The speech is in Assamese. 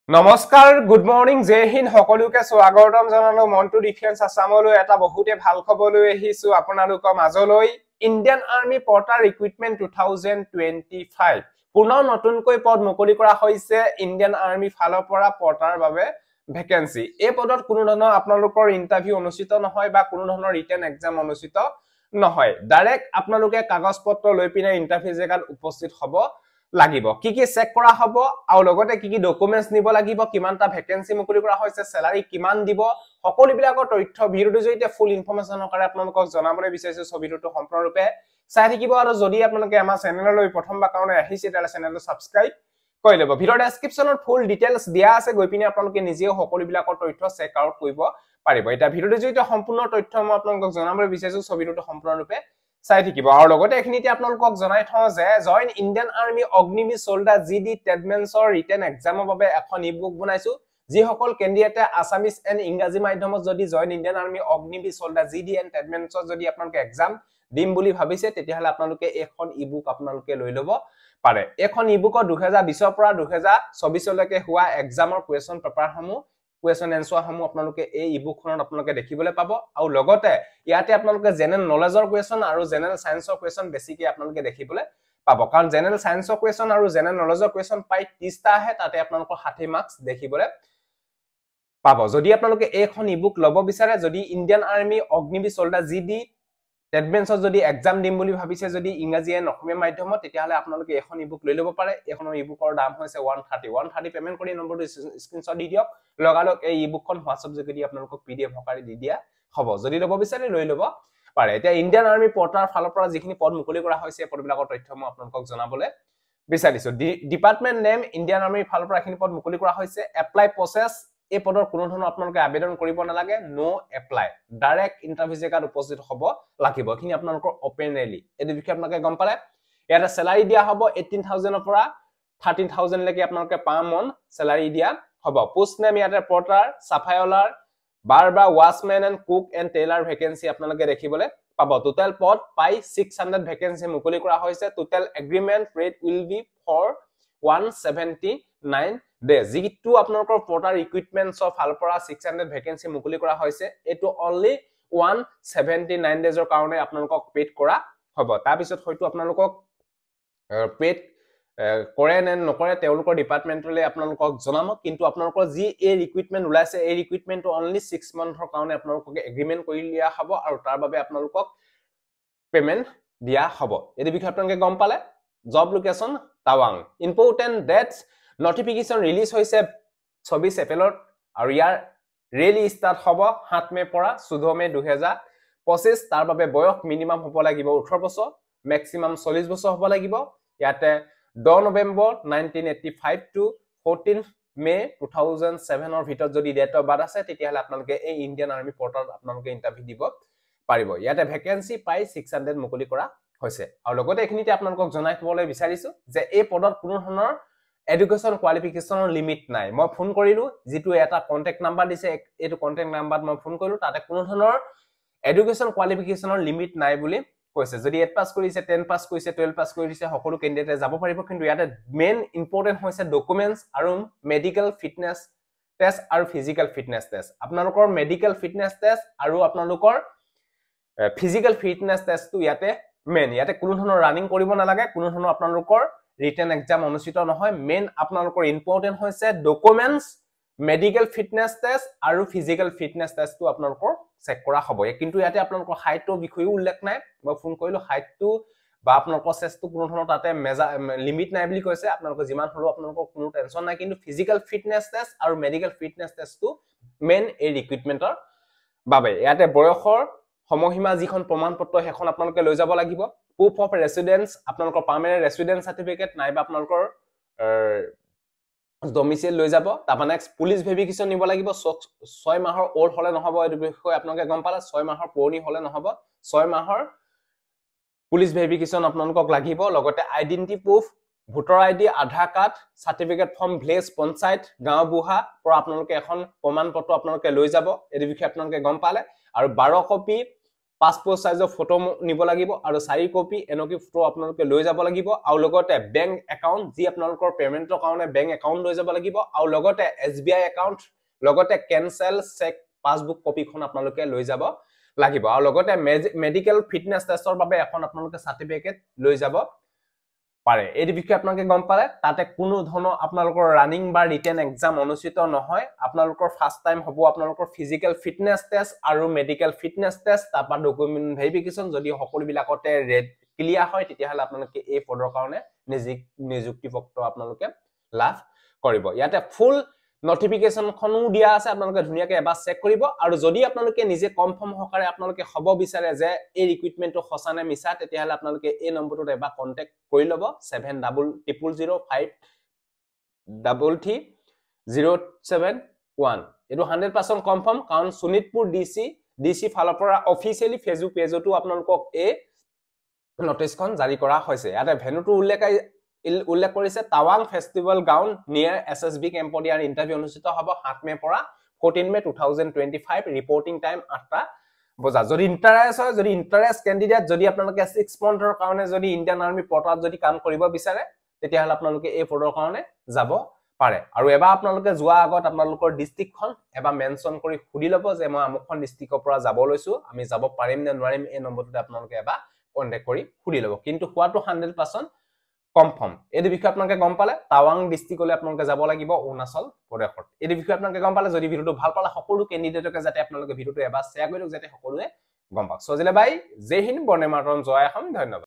নমস্কাৰ গুড মৰ্নিং জয় হিন্দ সকলোকে স্বাগতম জনালো মন্টু ডিফেন্স আসামলৈ এটা বহুতে ভাল খবৰ লৈ আহিছো আপোনালোকৰ মাজলৈ ইণ্ডিয়ান আৰ্মি পৰ্টাৰ ৰিক্ৰুটমেন্ট 2025 পুনৰ নতুনকৈ পদ মুকলি কৰা হৈছে ইণ্ডিয়ান আৰ্মি ফালৰ পৰা পৰ্টাৰ বাবে ভেকেন্সি এই পদত কোনো ধৰণৰ আপোনালোকৰ ইন্টাৰভিউ অনুষ্ঠিত নহয় বা কোনো ধৰণৰ ৰিটেন এক্সাম অনুষ্ঠিত নহয় ডাইৰেক্ট আপোনালোকে কাগজ পত্ৰ লৈ পিনে ইন্টাৰভিউ জেগাত উপস্থিত হ'ব লাগিব কি চেক কৰা হ'ব আৰু লগতে কি ডকুমেন্টস নিব লাগিব কিমানটা ভেকেন্সি মুকলি কৰা হৈছে স্যালাৰি কিমান দিব সকলো বিলাকৰ তথ্য ভিডিওটো জৰিতে ফুল ইনফৰমেশনৰ কাৰণে আপোনালোকক জনাবলৈ বিচাৰিছো ছবিটো সম্পূৰ্ণৰূপে চাই থাকিব আৰু যদি আপোনালোকে আমাৰ চেনেললৈ প্ৰথমবাৰ কাৰণে আহিছে তেলে চেনেলটো সাবস্ক্ৰাইব কৰি লব ভিডিও ডেসক্ৰিপচনত ফুল ডিটেইলছ দিয়া আছে গৈ পিনে আপোনালোকে নিজেও সকলো বিলাকৰ তথ্য চেক আউট কৰিব পাৰিব এটা ভিডিওটো জৰিতে সম্পূৰ্ণ তথ্য মই আপোনালোকক জনাবলৈ বিচাৰিছো ছবিটো সম্পূৰ্ণৰূপে চাই থাকিব আৰু লগতে এখিনিতে আপোনালোকক জনাই থওঁ যে join Indian army Agniveer soldier GD টেডমেন্সৰ ৰিটেন এক্সামৰ বাবে এখন ইবুক বনাইছো যি সকল কেণ্ডিডেটে আসামিজ এণ্ড ইংৰাজী মাধ্যমত যদি join Indian army Agniveer soldier GD and টেডমেন্সৰ যদি আপোনালোকে এক্সাম দিম বুলি ভাবিছে তেতিয়াহলে আপোনালোকে এখন ইবুক আপোনালোকে লৈ লব পাৰে এখন ইবুকৰ 2020 ৰ পৰা 2024 লৈকে হোৱা এক্সামৰ কোৱেশ্চন পেপাৰ সমূহ question answer hamu apnaloke ei ebook khonot apnaloke dekhibole pabo au logote iate apnaloke general knowledge or question aru general science or question basically apnaloke dekhibole pabo karon general science or question aru general knowledge or question pai 30 ta ahe tate apnaloko 60 marks dekhibole pabo jodi apnaloke ekhon ebook lobo bisare jodi indian army ognibir soldier gd টেডমেন্সৰ যদি এক্সাম দিম বুলি ভাবিছে যদি ইংৰাজী আৰু অসমীয়া মাধ্যমত তেতিয়াহলে আপোনালোকে এখন ইবুক লৈ লব পাৰে এখনৰ ইবুকৰ দাম হৈছে 130 পেমেন্ট কৰি নম্বৰটো স্ক্ৰিনশ্বট দি দিয়ক লগালক এই ইবুকখন WhatsApp যোগেদি আপোনালোকক PDF আকাৰে দি দিয়া হ'ব যদি লব বিচাৰে লৈ লব পাৰে এতিয়া ইণ্ডিয়ান আৰ্মি পৰ্টাৰ ফালৰ পৰা যিখিনি পদ মুকলি কৰা হৈছে পদবিলাকৰ তথ্য মই আপোনালোকক জনাবলৈ বিচাৰিছো ডিপাৰ্টমেন্ট নেম ইণ্ডিয়ান আৰ্মি ফালৰ পৰা এখিনি পদ মুকলি কৰা হৈছে এপ্লাই প্ৰসেস এই পদৰ কোনো ধৰণৰ আপোনালোকে আবেদন কৰিব নালাগে নো এপ্লাই ডাইৰেক্ট ইন্টাৰভিউ জেগাত উপস্থিত হ'ব লাগিব এখিনি আপোনালোকৰ ওপেনলি এই বিষয়ে আপোনালোকে গম পালে ইয়াতে স্যালাৰি দিয়া হ'ব 18000 ৰ পৰা 13000 লৈকে আপোনালোকে পাৰ মন স্যালাৰি দিয়া হ'ব পোষ্ট নেম ইয়াতে পৰ্টাৰ সাফাইলাৰ barber watchman and cook and tailor vacancy আপোনালোকে দেখিবলৈ পাব টোটাল পদ পাই 600 ভেকেন্সি মুকলি কৰা হৈছে total agreement rate will be for 179 days যিটো আপোনালোকৰ পৰ্টাৰ ৰিক্ৰুটমেন্টছ অফ ফালপৰা 600 ভেকেন্সি মুকলি কৰা হৈছে এটো অনলি 179 days ৰ কাৰণে আপোনালোকক পেড কৰা হ'ব তাৰ পিছত হয়তো আপোনালোকক পেড কৰে নে নকৰে তেওঁলোকৰ ডিপাৰ্টমেন্টলৈ আপোনালোকক জনাম কিন্তু আপোনালোকৰ যি এই ৰিক্ৰুটমেন্ট ওলাইছে এই ৰিক্ৰুটমেন্টটো অনলি 6 মান্থৰ কাৰণে আপোনালোকক এগ্ৰিমেন্ট কৰি লিয়া হ'ব আৰু তাৰ বাবে আপোনালোকক পেমেন্ট দিয়া হ'ব এই বিষয়ে আপোনালোকে গম পালে জব লোকেশন টাৱাং important dates notification release hoise 24 এপ্ৰিলত আৰু ইয়াৰ ৰেলি ষ্টাৰ্ট হ'ব 7 মে পৰা 14 মে 2025 তাৰ বাবে বয়স মিনিমাম হ'ব লাগিব 18 বছৰ ম্যাক্সিমাম 40 বছৰ হ'ব লাগিব ইয়াতে 10 নৱেম্বৰ 1985 টু 14 মে 2007 ৰ ভিতৰত যদি ডেট অফ বাৰ্থ আছে তেতিয়াহলে আপোনালোকে এই ইণ্ডিয়ান আৰ্মি পৰ্টালত আপোনালোকে ইন্টাৰভিউ দিব পাৰিব ইয়াতে ভেকেন্সি পাই 600 মুকলি কৰা হৈছে আৰু লগতে এখিনিতে আপোনালোকক জনাই থবলৈ বিচাৰিছো যে এই পদত কোনো ধৰণৰ এডুকেশন কোৱালিফিকেশনৰ লিমিট নাই মই ফোন কৰিলো যেটো এটা কন্টাক্ট নাম্বাৰ দিছে এটো কন্টাক্ট নাম্বাৰত মই ফোন কৰিলো তাতে কোনো ধৰণৰ এডুকেশন কোৱালিফিকেশনৰ লিমিট নাই বুলি কৈছে যদি 8 পাস কৰিছে 10 পাস কৰিছে 12 পাস কৰিছে সকলো ক্যান্ডিডেটে যাব পাৰিব কিন্তু ইয়াতে মেইন ইম্পৰ্টেন্ট হৈছে ডকুমেন্টস আৰু মেডিকেল ফিটনেস টেষ্ট আৰু ফিজিক্যাল ফিটনেস টেষ্ট আপোনালোকৰ মেডিকেল ফিটনেস টেষ্ট আৰু আপোনালোকৰ ফিজিক্যাল ফিটনেস টেষ্টটো ইয়াতে মেইন ইয়াতে কোনো ধৰণৰ ৰানিং কৰিব নালাগে কোনো ধৰণৰ আপোনালোকৰ written exam অনুষ্ঠিত নহয় মেইন আপোনালোকৰ ইম্পৰ্টেন্ট হৈছে ডকুমেন্টস মেডিকেল ফিটনেস টেষ্ট আৰু ফিজিক্যাল ফিটনেস টেষ্টটো আপোনালোকৰ চেক কৰা হ'ব কিন্তু ইয়াতে আপোনালোকৰ হাইটৰ বিষয়ে উল্লেখ নাই মই ফোন কৰিলো হাইটটো বা আপোনালোকৰ চেষ্টটো কোনো ধৰণৰ তাতে লিমিট নাই বুলি কৈছে আপোনালোকৰ যিমান হলো আপোনালোকৰ কোনো টেনচন নাই কিন্তু ফিজিক্যাল ফিটনেস টেষ্ট আৰু মেডিকেল ফিটনেস টেষ্টটো মেইন এই ৰিক্ৰুটমেন্টৰ বাবে ইয়াতে বয়সৰ সমহিমা যিখন প্ৰমাণপত্ৰ হেখন আপোনালোকে লৈ যাব লাগিব proof of residence আপোনালোকৰ permanent residence certificate নাইবা আপোনালোকৰ ডমিসাইল লৈ যাব তাপা নেক্সট পুলিশ ভেৰিফিকেশন নিব লাগিব 6 মাহৰ ওল্ড হলে নহব এই বিষয়ে আপোনালোকে গম পালে 6 মাহৰ পুৰণি হলে নহব 6 মাহৰ পুলিশ ভেৰিফিকেশন আপোনালোকক লাগিব লগতে identity proof voter ID Aadhaar card certificate from village panchayat গাঁও বুহা পৰা আপোনালোকে এখন প্ৰমাণপত্ৰ আপোনালোকে লৈ যাব এই বিষয়ে আপোনালোকে গম পালে আৰু 12 কপি পাসপোৰ্ট সাইজৰ ফটো নিব লাগিব আৰু 4 কপি এনকি ফটো আপোনালোকে লৈ যাব লাগিব আৰু লগতে বেংক একাউন্ট যি আপোনালোকৰ পেমেন্টৰ কাৰণে বেংক একাউন্ট লৈ যাব লাগিব আৰু লগতে SBI একাউন্ট লগতে কেনসেল চেক পাসবুক কপিখন আপোনালোকে লৈ যাব লাগিব আৰু লগতে মেডিকেল ফিটনেস টেষ্টৰ বাবে এখন আপোনালোকে সাৰ্টিফিকেট লৈ যাব পাৰে এই বিষয়ে আপোনালোকে গম পালে তাতে কোনো ধৰণৰ আপোনালোকৰ ৰানিং বা ৰিটেন এক্সাম অনুষ্ঠিত নহয় আপোনালোকৰ ফাৰ্স্ট টাইম হ'ব আপোনালোকৰ ফিজিক্যাল ফিটনেস টেষ্ট আৰু মেডিকেল ফিটনেস টেষ্ট তাৰপা ডকুমেন্ট ভেৰিফিকেশন যদি সকলো বিলাকতে ৰেড ক্লিয়াৰ হয় তেতিয়া হলে আপোনালোকে এই পদৰ কাৰণে নিযুক্তি পত্ৰ আপোনালোকে লাভ কৰিব ইয়াতে ফুল নোটিফিকেশন খনো দিয়া আছে আপোনালোকে ধুনিয়াকে এবাৰ চেক কৰিব আৰু যদি আপোনালোকে নিজে কনফাৰ্ম হকাৰে আপোনালোকে হ'ব বিচাৰে যে এই ৰিক্ৰুটমেন্টটো হসানে মিছা তেতিয়া হলে আপোনালোকে এই নম্বৰটোত এবাৰ কন্টাক্ট কৰি লব 7000533071 এটো 100% কনফাৰ্ম কাৰণ সুনিতপুৰ ডিসি ফালৰ পৰা অফিচিয়ালি ফেসবুক পেজতো আপোনালোকক এই নোটিছখন জাৰি কৰা হৈছে ইয়াতে ভেনুটো উল্লেখ কৰিছে টাৱাং ফেষ্টিভেল গ্ৰাউণ্ড নিয়াৰ SSB কেম্পত ইয়াৰ ইন্টাৰভিউ অনুষ্ঠিত হ'ব 7 মে পৰা 14 মে 2025 ৰিপৰ্টিং টাইম 8টা বজা যদি ইন্টাৰেষ্ট হয় যদি ইন্টাৰেষ্ট ক্যান্ডিডেট যদি আপোনালোকে 6 মন্থৰ কাৰণে যদি ইন্ডিয়ান আৰ্মি পৰ্টালত যদি কাম কৰিব বিচাৰে তেতিয়া হলে আপোনালোকে এই পদৰ কাৰণে যাব পাৰে আৰু এবাৰ আপোনালোকে যোৱা আগত আপোনালোকৰ ডিস্ট্ৰিক্টখন এবাৰ মেনশন কৰি খুদি লব যে মই আমুকখন ডিস্ট্ৰিক্টৰ পৰা যাব লৈছো আমি যাব পাৰিম নে নোৱাৰিম এই নম্বৰটোতে আপোনালোকে এবাৰ কন্টাক্ট কৰি খুদি লব কিন্তু হোৱাটো 100% কনফাৰ্ম এই বিষয়ে আপোনালোকে গম পালে টাৱাং ডিস্ট্ৰিক্টলৈ আপোনালোকে যাব লাগিব অৰুণাচল প্ৰদেশত এই বিষয়ে আপোনালোকে গম পালে যদি ভিডিওটো ভাল পালে সকলো ক্যান্ডিডেটকে যাতে আপোনালোকে ভিডিওটো এবাৰ শেয়াৰ কৰি দিয়ক যাতে সকলোৱে গম পাওক সজিলে ভাই জয় হিন্দ বন্দে মাতৰম জয় অসম ধন্যবাদ